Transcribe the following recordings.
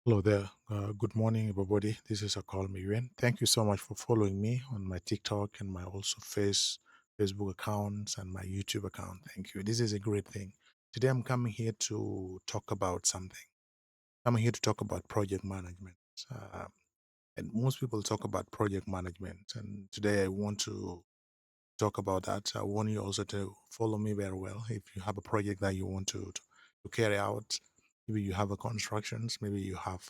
Hello there. Good morning, everybody. This is Akal Miyuen. Thank you so much for following me on my TikTok and my also Facebook accounts and my YouTube account. Thank you. This is a great thing. Today, I'm coming here to talk about something. I'm here to talk about project management. Uh, and most people talk about project management. And today, I want to talk about that. I want you also to follow me very well. If you have a project that you want to carry out, maybe you have a constructions, maybe you have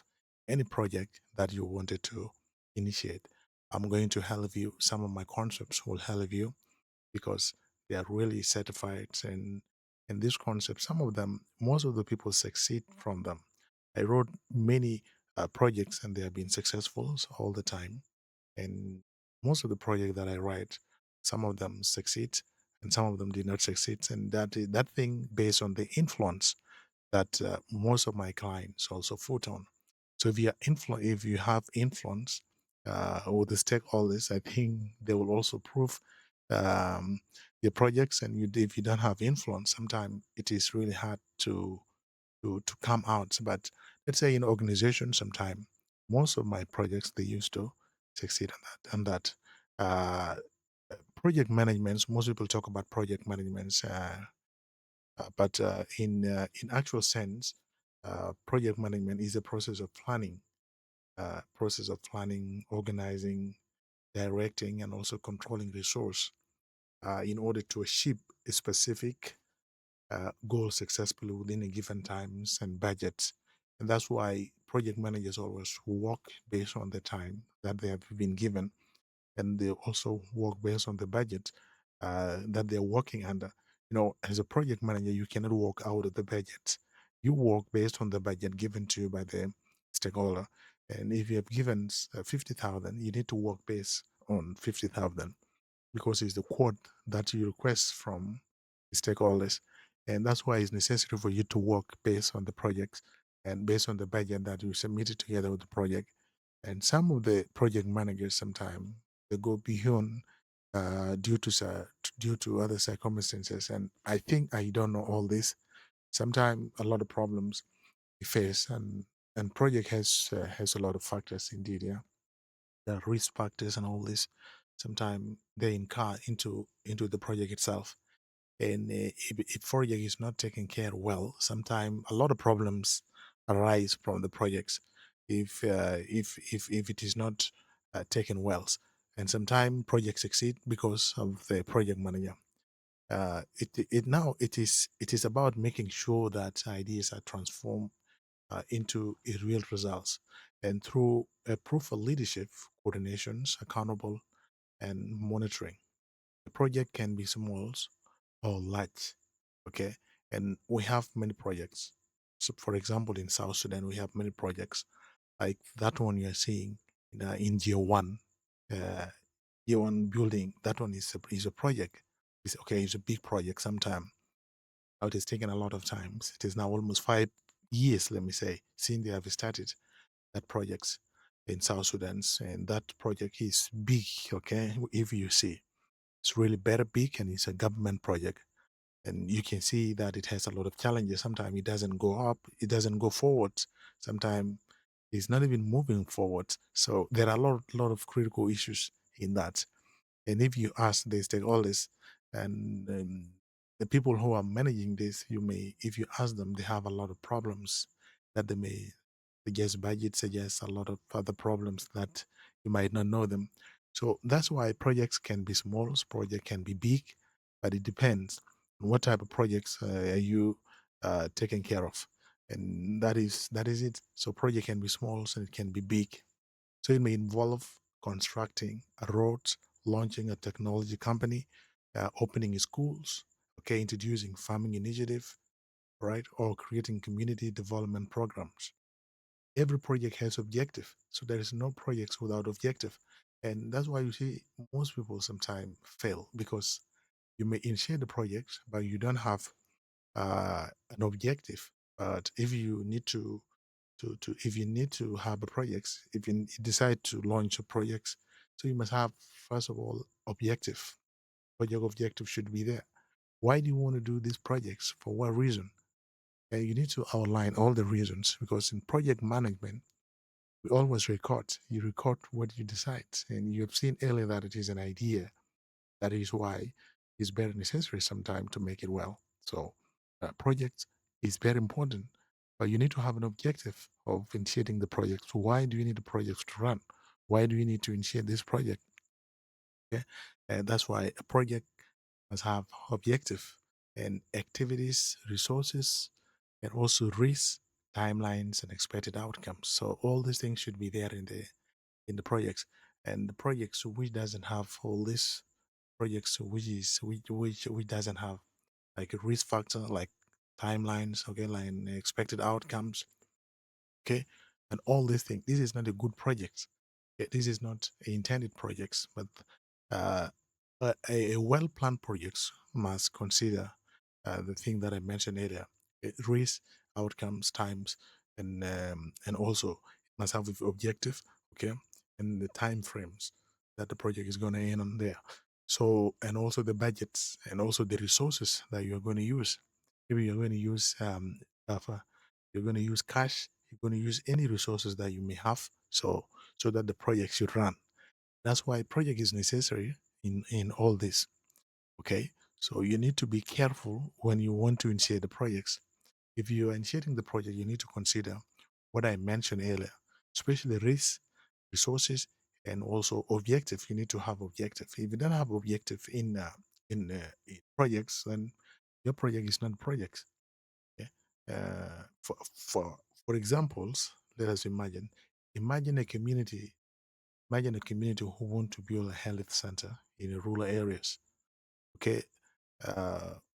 any project that you wanted to initiate. I'm going to help you. Some of my concepts will help you because they are really certified and these concepts. Some of them, most of the people succeed from them. I wrote many projects and they have been successful all the time, and most of the projects that I write, some of them succeed and some of them did not succeed. And that thing based on the influence that most of my clients also put on. So if you have influence with the stakeholders, I think they will also prove um, your projects. And if you don't have influence, sometimes it is really hard to come out. But let's say in organization, sometime most of my projects they used to succeed on that. And that project management, most people talk about project management, but in actual sense, project management is a process of planning, organizing, directing, and also controlling resource in order to achieve a specific goal successfully within a given times and budgets. And that's why project managers always work based on the time that they have been given, and they also work based on the budget that they're working under. As a project manager, you cannot work out of the budget. You work based on the budget given to you by the stakeholder. And if you have given 50,000, you need to work based on 50,000 because it's the quote that you request from the stakeholders. And that's why it's necessary for you to work based on the projects and based on the budget that you submitted together with the project. And some of the project managers sometimes they go beyond due to other circumstances. And I think I don't know all this. Sometimes a lot of problems we face, and project has a lot of factors indeed. Yeah, the risk factors and all this. Sometimes they incur into the project itself. And if project is not taken care well, sometimes a lot of problems arise from the projects if it is not taken well. And sometimes projects succeed because of the project manager. It is about making sure that ideas are transformed into a real results, and through a proof of leadership, coordinations, accountable, and monitoring. The project can be small or large. Okay. And we have many projects. So, for example, in South Sudan, we have many projects like that one you're seeing in Year 1, uh, Year 1 building. That one is a project. It's a big project sometime. It has taken a lot of times. It is now almost 5 years, let me say, since they have started that project in South Sudan. And that project is big, okay, if you see. It's really very big and it's a government project. And you can see that it has a lot of challenges. Sometimes it doesn't go up, it doesn't go forward. Sometimes it's not even moving forward. So there are a lot of critical issues in that. And if you ask the stakeholders and the people who are managing this, if you ask them, they have a lot of problems that they may suggest budget, suggest a lot of other problems that you might not know them. So that's why projects can be small, project can be big, but it depends on what type of projects are you taking care of, and that is it. So project can be small, so it can be big. So it may involve constructing a road, launching a technology company, opening schools, okay, introducing farming initiative, right, or creating community development programs. Every project has objective, so there is no projects without objective, and that's why you see most people sometimes fail because you may initiate the project, but you don't have an objective. But if you need to if you need to have a project, if you decide to launch a project, so you must have first of all objective. Project objective should be there. Why do you want to do these projects? For what reason? And you need to outline all the reasons because in project management, we always record. You record what you decide. And you have seen earlier that it is an idea. That is why it's very necessary sometimes to make it well. So, project is very important, but you need to have an objective of initiating the project. So why do you need the project to run? Why do you need to initiate this project? Okay, and that's why a project must have objective and activities, resources, and also risks, timelines, and expected outcomes. So all these things should be there in the projects. And the projects which doesn't have all this projects which doesn't have like a risk factor like timelines, okay, like expected outcomes, okay, and all these things. This is not a good project. This is not intended projects, but uh, a well-planned project must consider the thing that I mentioned earlier: risk, outcomes, times, and also it must have the objective, okay, and the time frames that the project is going to end on there. So, and also the budgets and also the resources that you're going to use. Maybe you're going to use buffer, you're going to use cash, you're going to use any resources that you may have, so that the project should run. That's why project is necessary in all this. Okay, so you need to be careful when you want to initiate the projects. If you are initiating the project, you need to consider what I mentioned earlier, especially risk, resources, and also objective. You need to have objective. If you don't have objective in projects, then your project is not a project. Okay? For examples, let us imagine a community. Imagine a community who want to build a health center in the rural areas. Okay,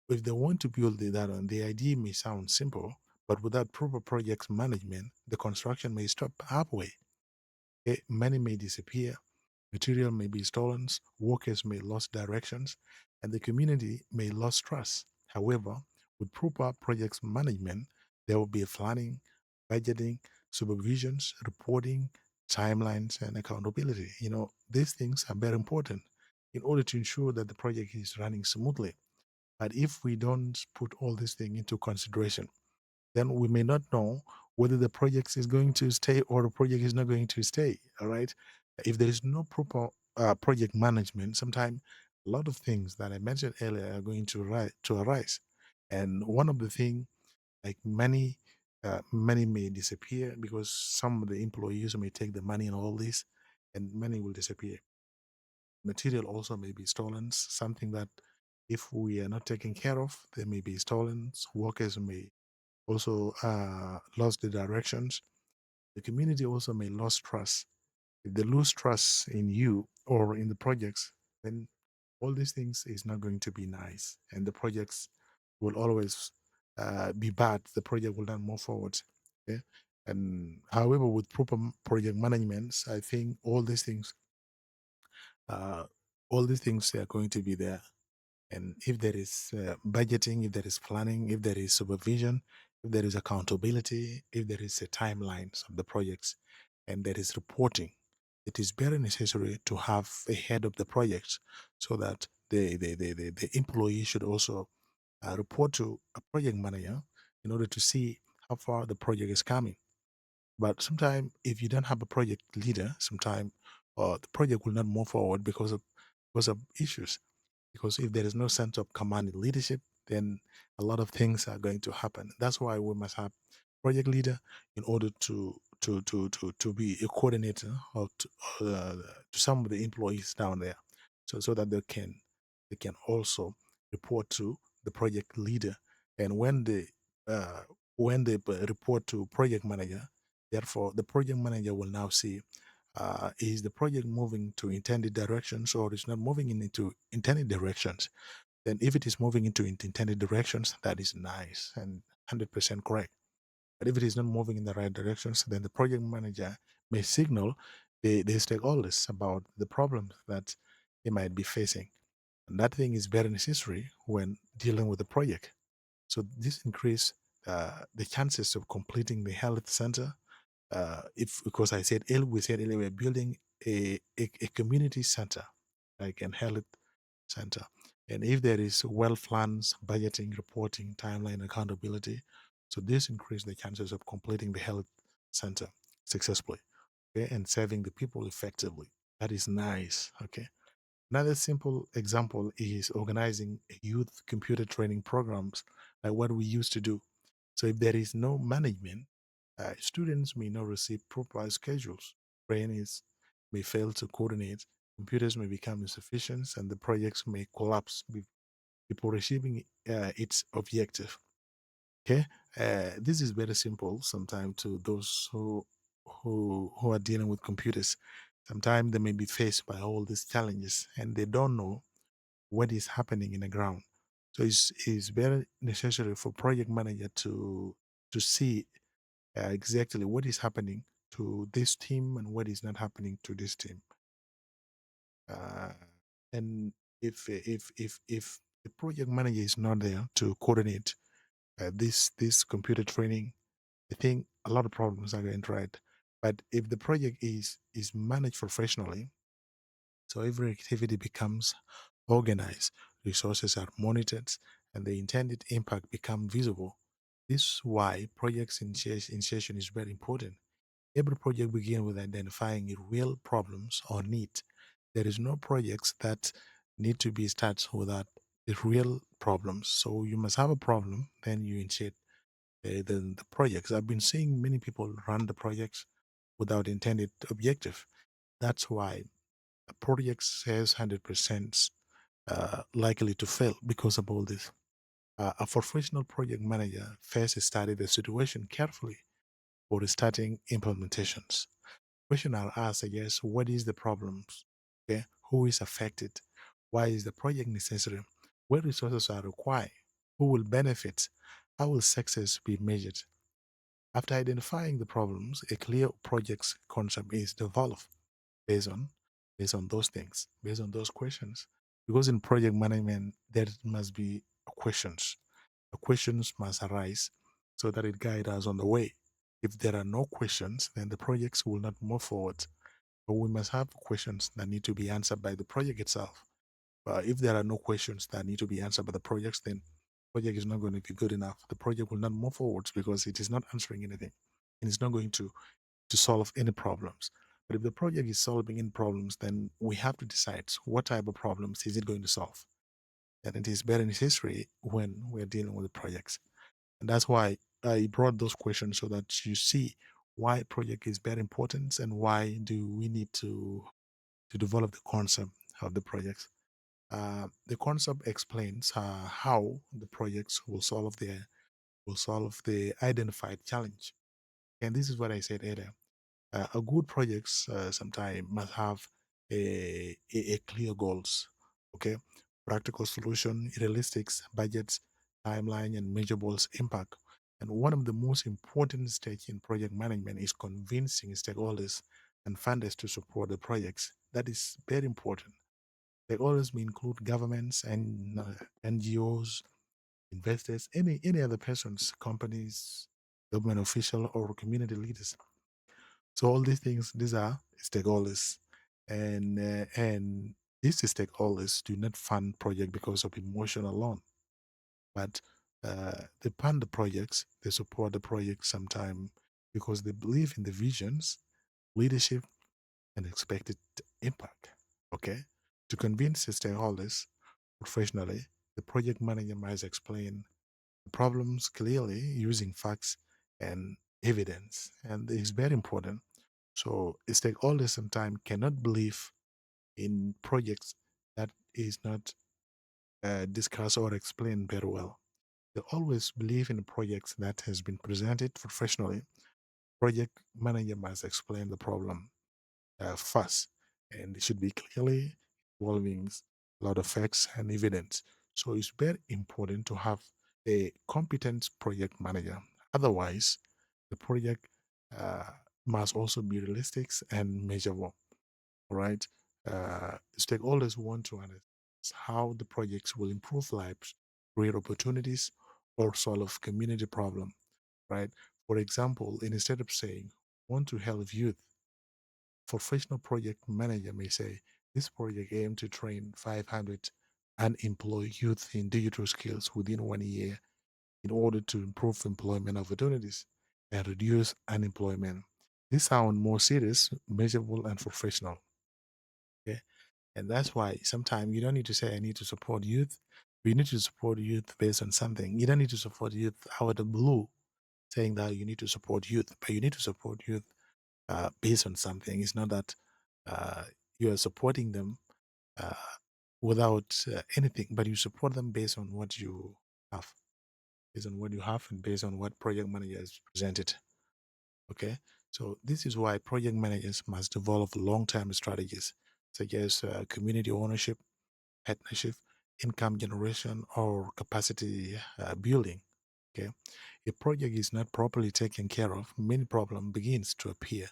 if they want to build that one, the idea may sound simple, but without proper project management, the construction may stop halfway. Money may disappear, material may be stolen, workers may lose directions, and the community may lose trust. However, with proper project management, there will be planning, budgeting, supervisions, reporting, timelines, and accountability. These things are very important in order to ensure that the project is running smoothly. But if we don't put all these things into consideration, then we may not know whether the project is going to stay or the project is not going to stay. All right. If there is no proper project management, sometimes a lot of things that I mentioned earlier are going to arise. And one of the things, like money may disappear because some of the employees may take the money and all this, and money will disappear. Material also may be stolen, something that if we are not taking care of, they may be stolen. Workers may also lost the directions. The community also may lose trust. If they lose trust in you or in the projects, then all these things is not going to be nice, and the projects will always be bad. The project will not move forward. Yeah? And however, with proper project management, I think uh, all these things are going to be there. And if there is budgeting, if there is planning, if there is supervision, if there is accountability, if there is a timelines of the projects, and there is reporting, it is very necessary to have a head of the project so that the employee should also report to a project manager in order to see how far the project is coming. But sometimes, if you don't have a project leader, sometimes the project will not move forward because of issues. Because if there is no sense of command and leadership, then a lot of things are going to happen. That's why we must have project leader in order to be a coordinator or to some of the employees down there, so that they can also report to the project leader. And uh, when they report to project manager, therefore the project manager will now see is the project moving to intended directions or is not moving into intended directions. Then if it is moving into intended directions, that is nice and 100% correct. But if it is not moving in the right directions, then the project manager may signal the stakeholders about the problems that they might be facing. And that thing is very necessary when dealing with the project. So this increase the chances of completing the health center. If because we said earlier we're building a community center, like an health center. And if there is well plans, budgeting, reporting, timeline, accountability, So this increases the chances of completing the health center successfully, okay, and serving the people effectively. That is nice. Okay. Another simple example is organizing youth computer training programs like what we used to do. So if there is no management, students may not receive proper schedules. Trainees may fail to coordinate. Computers may become insufficient, and the projects may collapse before achieving its objective. Okay, this is very simple. Sometimes to those who are dealing with computers, sometimes they may be faced by all these challenges, and they don't know what is happening in the ground. So it's very necessary for project manager to see exactly what is happening to this team and what is not happening to this team. Uh, and if the project manager is not there to coordinate this computer training, I think a lot of problems are going to right. But if the project is managed professionally, so every activity becomes organized, resources are monitored, and the intended impact become visible. This is why projects initiation is very important. Every project begins with identifying real problems or needs. There is no projects that need to be started without the real problems. So you must have a problem, then you initiate the projects. I've been seeing many people run the projects without intended objective. That's why a project says 100% likely to fail because of all this. A professional project manager first studied the situation carefully before starting implementations. Question are asked, I guess, what is the problems? Okay, who is affected? Why is the project necessary? What resources are required? Who will benefit? How will success be measured? After identifying the problems, a clear project's concept is developed based on based on those things, based on those questions. Because in project management, there must be questions. The questions must arise so that it guides us on the way. If there are no questions, then the projects will not move forward. But we must have questions that need to be answered by the project itself. But if there are no questions that need to be answered by the projects, then project is not going to be good enough. The project will not move forwards because it is not answering anything, and it's not going to solve any problems. But if the project is solving any problems, then we have to decide what type of problems is it going to solve. And it is very necessary when we're dealing with the projects. And that's why I brought those questions so that you see why project is very important and why do we need to develop the concept of the projects. The concept explains how the projects will solve the identified challenge. And this is what I said earlier. A good projects sometimes must have a clear goals, okay, practical solution, realistic budgets, timeline, and measurables impact. And one of the most important stage in project management is convincing stakeholders and funders to support the projects. That is very important. Stakeholders may include governments and NGOs, investors, any other persons, companies, government official, or community leaders. So all these things, these are stakeholders, and these stakeholders do not fund project because of emotion alone, but they fund the projects, they support the project sometime because they believe in the visions, leadership, and expected impact. Okay, to convince the stakeholders professionally, the project manager must explain the problems clearly using facts and evidence, and it's very important. So stakeholders sometimes cannot believe in projects that is not discussed or explained very well. They always believe in projects that has been presented professionally. Project manager must explain the problem first, and it should be clearly involving a lot of facts and evidence. So it's very important to have a competent project manager. Otherwise, the project uh, must also be realistic and measurable. All right. Stakeholders want to understand how the projects will improve lives, create opportunities, or solve community problem. Right. For example, instead of saying want to help youth, professional project manager may say this project aims to train 500 unemployed youth in digital skills within 1 year. in order to improve employment opportunities and reduce unemployment. These sound more serious, measurable, and professional. Okay. And that's why sometimes you don't need to say, I need to support youth. You need to support youth based on something. You don't need to support youth out of the blue, saying that you need to support youth, but you need to support youth based on something. It's not that uh, you are supporting them uh, without anything, but you support them based on what you have, based on what you have, and based on what project manager has presented. Okay, so this is why project managers must develop long-term strategies such as community ownership, partnership, income generation, or capacity building. Okay, if project is not properly taken care of, many problem begins to appear.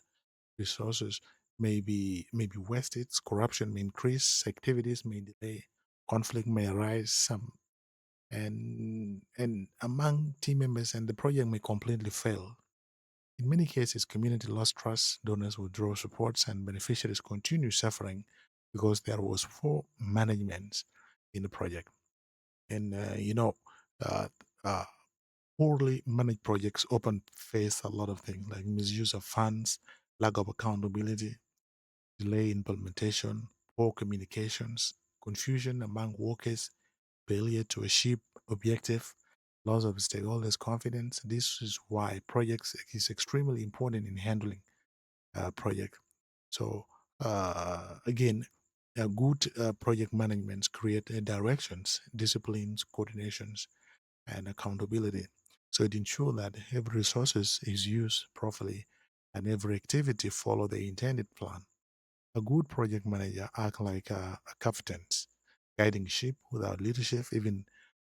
Resources may be wasted, corruption may increase, activities may delay, conflict may arise, some and among team members, and the project may completely fail. In many cases, community lost trust, donors withdraw supports, and beneficiaries continue suffering because there was poor management in the project. And uh, uh, poorly managed projects often face a lot of things like misuse of funds, lack of accountability, delay implementation, poor communications, confusion among workers, failure to achieve objective, loss of stakeholders' confidence. This is why projects is extremely important in handling project. So again, a good project management create directions, disciplines, coordinations, and accountability. So it ensures that every resources is used properly and every activity follow the intended plan. A good project manager acts like a captain, guiding ship without leadership. Even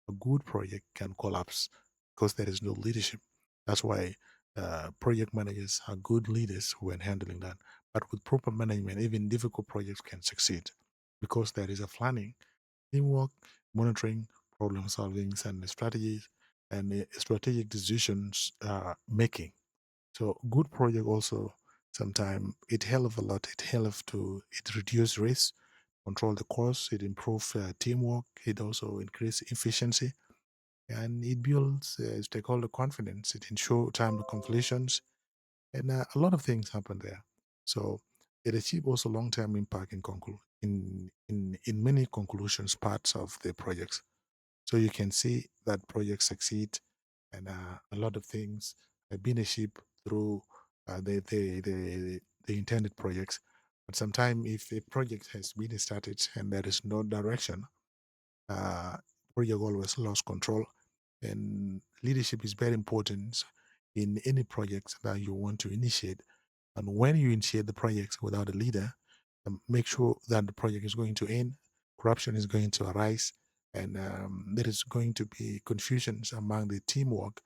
a good project can collapse because there is no leadership. That's why project managers are good leaders when handling that. But with proper management, even difficult projects can succeed because there is a planning, teamwork, monitoring, problem solving, and strategies and strategic decisions making. So good project also sometimes it help a lot. It help to it reduce risk, control the cost, it improve teamwork, it also increase efficiency, and it builds stakeholder confidence. It ensure time to completions, and a lot of things happen there. So it achieve also long term impact in in many conclusions parts of the projects. So you can see that projects succeed, and a lot of things have been achieved through the intended projects. But sometimes, if a project has been started and there is no direction, uh, project always lost control. And leadership is very important in any project that you want to initiate. And when you initiate the project without a leader, make sure that the project is going to end, corruption is going to arise, and there is going to be confusions among the teamwork,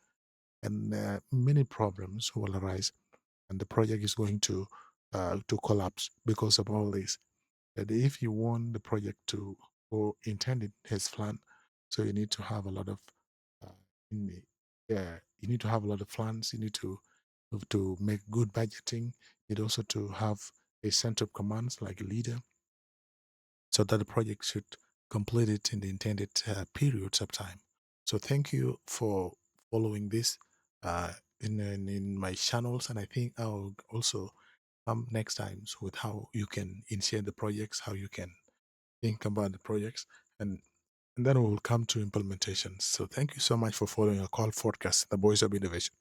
and many problems will arise, and the project is going to collapse because of all this. That if you want the project to go intended as planned, so you need to have a lot of uh, in the, yeah, you need to have a lot of plans. You need to make good budgeting. You need also to have a center of commands like a leader, so that the project should complete it in the intended periods of time. So thank you for following this in my channels, and I think I'll also come next times with how you can initiate the projects, how you can think about the projects, and and then we'll come to implementation. So thank you so much for following our call forecast, the voice of innovation.